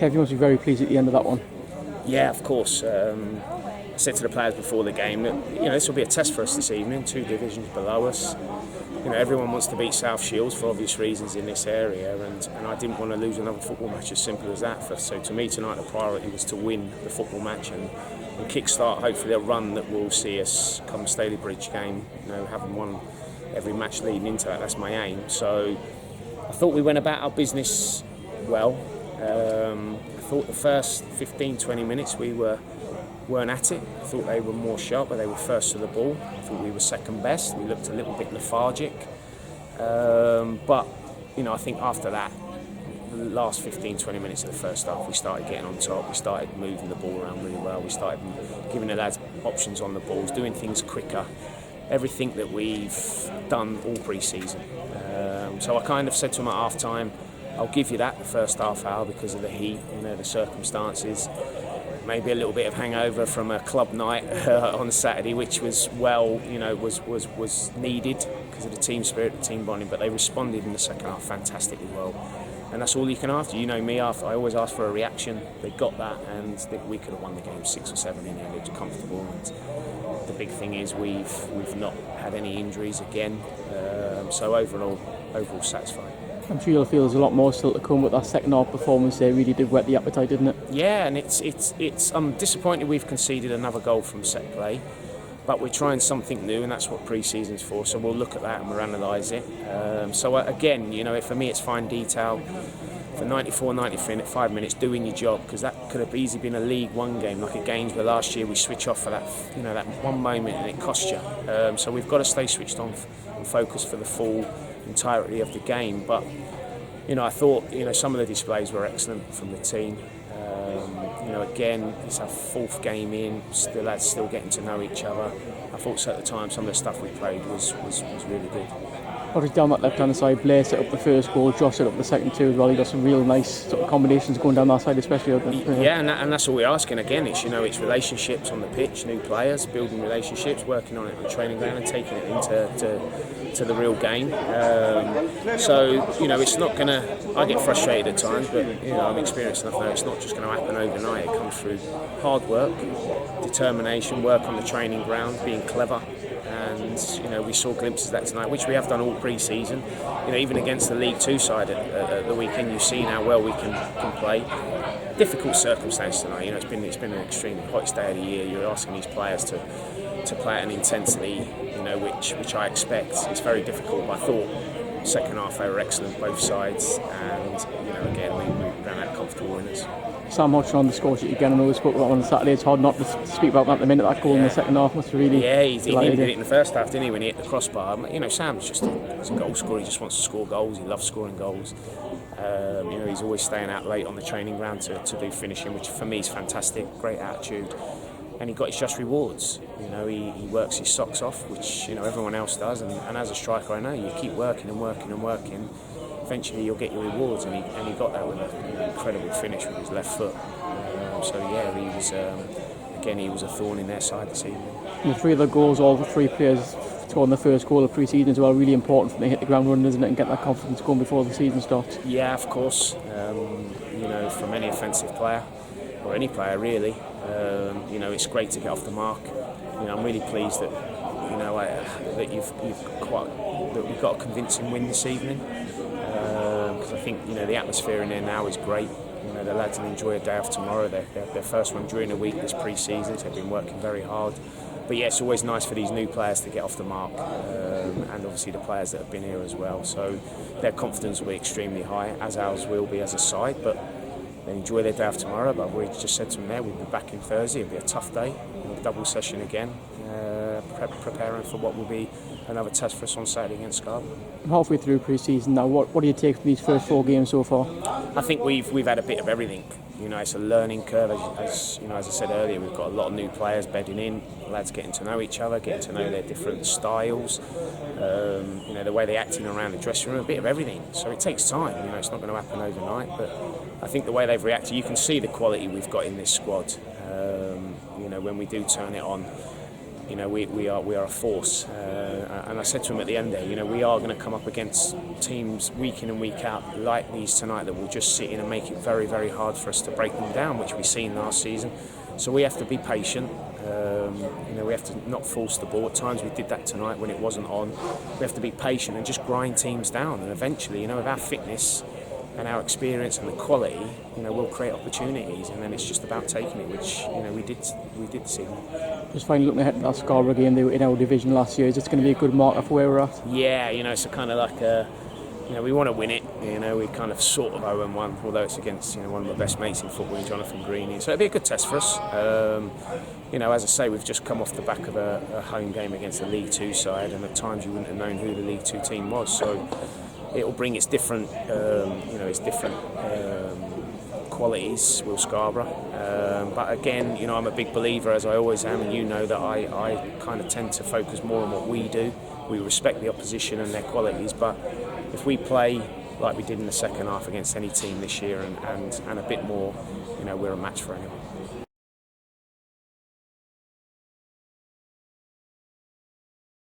Kev, you must be very pleased at the end of that one. Yeah, of course. I said to the players before the game that this will be a test for us this evening. 2 divisions below us. Everyone wants to beat South Shields for obvious reasons in this area, and I didn't want to lose another football match, as simple as that. So to me tonight, the priority was to win the football match and kick-start hopefully a run that will see us come Staley Bridge game. Having won every match leading into that, that's my aim. So I thought we went about our business well. I thought the first 15-20 minutes we weren't at it. I thought they were more sharp, but they were first to the ball. I thought we were second best. We looked a little bit lethargic. But I think after that, the last 15-20 minutes of the first half, we started getting on top. We started moving the ball around really well. We started giving the lads options on the balls, doing things quicker. Everything that we've done all pre-season. So I kind of said to them at half-time, I'll give you that the first half hour because of the heat, the circumstances. Maybe a little bit of hangover from a club night on Saturday, which was was needed because of the team spirit, the team bonding. But they responded in the second half fantastically well, and that's all you can ask. You know me, I always ask for a reaction. They got that, and we could have won the game 6 or 7 in the end. It was comfortable, and the big thing is we've not had any injuries again. So overall satisfied. I'm sure you'll feel there's a lot more still to come, but that second half performance there really did whet the appetite, didn't it? Yeah, and it's I'm disappointed we've conceded another goal from set play, but we're trying something new, and that's what pre-season's for. So we'll look at that and we'll analyse it. Again, for me it's fine detail. For 94, 95 minutes doing your job, because that could have easily been a League One game, like at games where last year we switch off for that that one moment and it cost you. So we've got to stay switched on and focused for the full entirety of the game. But I thought some of the displays were excellent from the team. Again, it's our 4th game in, the lads still getting to know each other. I thought at the time some of the stuff we played was really good. Obviously down that left-hand side, Blair set up the first goal, Josh set up the second too as well. He got some real nice sort of combinations going down that side, especially. Yeah, and that's all we're asking. Again, it's it's relationships on the pitch, new players, building relationships, working on it on the training ground, and taking it into the real game. It's not gonna. I get frustrated at times, but I'm experienced enough now. It's not just going to happen overnight. It comes through hard work, determination, work on the training ground, being clever. And we saw glimpses of that tonight, which we have done all pre-season. Even against the League Two side at the weekend, you've seen how well we can play. Difficult circumstance tonight. It's been an extremely hottest day of the year. You're asking these players to play at an intensity, which I expect. It's very difficult. But I thought second half they were excellent both sides, and again we ran out comfortable winners. Sam Hodgson on the score sheet again. I know we spoke about on Saturday. It's hard not to speak about that at the minute. That goal in the second half must have really. Yeah, he did it in the first half, didn't he? When he hit the crossbar. Sam's he's a goal scorer. He just wants to score goals. He loves scoring goals. He's always staying out late on the training ground to do finishing, which for me is fantastic. Great attitude, and he got his just rewards. He works his socks off, which everyone else does. And as a striker, I know you keep working and working and working. Eventually you'll get your rewards, and he got that with an incredible finish with his left foot. He was a thorn in their side this evening. The 3 other goals, all the 3 players scored in the first goal of pre-season as well. Really important for them to hit the ground running, isn't it, and get that confidence going before the season starts. Yeah, of course. From any offensive player or any player really, it's great to get off the mark. I'm really pleased that that we've got a convincing win this evening. Because I think the atmosphere in there now is great. The lads will enjoy a day off tomorrow. Their first one during the week this pre-season. So they've been working very hard. But yeah, it's always nice for these new players to get off the mark, and obviously the players that have been here as well. So their confidence will be extremely high, as ours will be as a side. But they enjoy their day off tomorrow. But we just said to them there, we'll be back in Thursday. It'll be a tough day. Double session again, preparing for what will be another test for us on Saturday against Scarborough. Halfway through pre-season now, what do you take from these first 4 games so far? I think we've had a bit of everything. It's a learning curve. As I said earlier, we've got a lot of new players bedding in. Lads getting to know each other, getting to know their different styles. The way they acting around the dressing room, a bit of everything. So it takes time. It's not going to happen overnight. But I think the way they've reacted, you can see the quality we've got in this squad. When we do turn it on. you know, we are a force. And I said to him at the end there, you know, we are going to come up against teams week in and week out like these tonight that will just sit in and make it very, very hard for us to break them down, which we've seen last season. So we have to be patient. You know, we have to not force the ball. At times we did that tonight when it wasn't on. We have to be patient and just grind teams down. And eventually, you know, with our fitness and our experience and the quality, you know, we'll create opportunities, and then it's just about taking it, which, you know, we did see. Just finally looking ahead at that Scarborough game in our division last year, is this going to be a good marker for where we're at? Yeah, you know, it's a kind of like a, you know, we want to win it. You know, we kind of sort of 0-1, although it's against, you know, one of my best mates in football, Jonathan Greeny. So it'll be a good test for us. You know, as I say, we've just come off the back of a home game against a League Two side, and at times you wouldn't have known who the League Two team was. So it will bring its different, you know, its different qualities, Will Scarborough. But again, you know, I'm a big believer, as I always am, and you know that I kind of tend to focus more on what we do. We respect the opposition and their qualities, but if we play like we did in the second half against any team this year and a bit more, you know, we're a match for anyone.